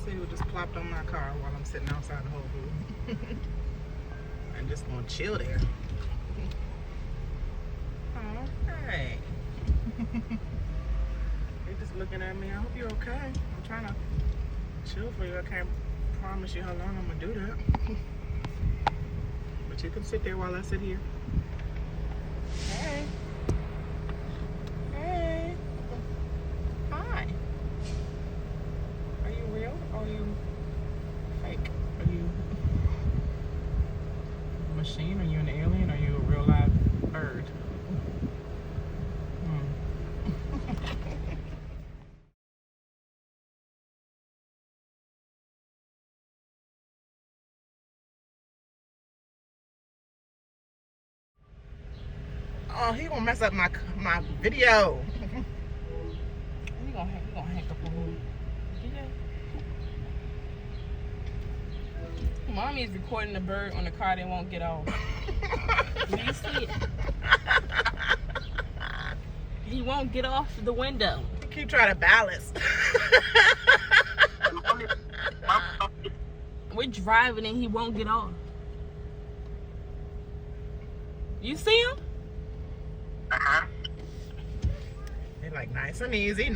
See who just plopped on my car while I'm sitting outside the Whole Foods. I'm just gonna chill there. Oh, hey. You're just looking at me. I hope you're okay. I'm trying to chill for you. I can't promise you how long I'm gonna do that. But you can sit there while I sit here. Hey. Hey. Hi. Are you real or are you fake? Are you a machine? Are you an alien? Are you a real live bird? Oh, he gonna mess up my video. He gonna hang up on me. Yeah. Mommy is recording the bird on the car that won't get off. Do you see it? He won't get off the window. Keep trying to balance. We're driving and he won't get off. You see him? They're like, nice and easy, I'm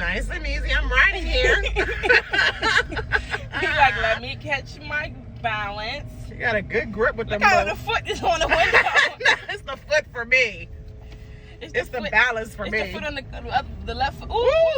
riding here. He like, let me catch my balance. You got a good grip with the Look how the foot is on the window. It's the foot for me. It's the balance for me. It's the foot on the left foot. Ooh,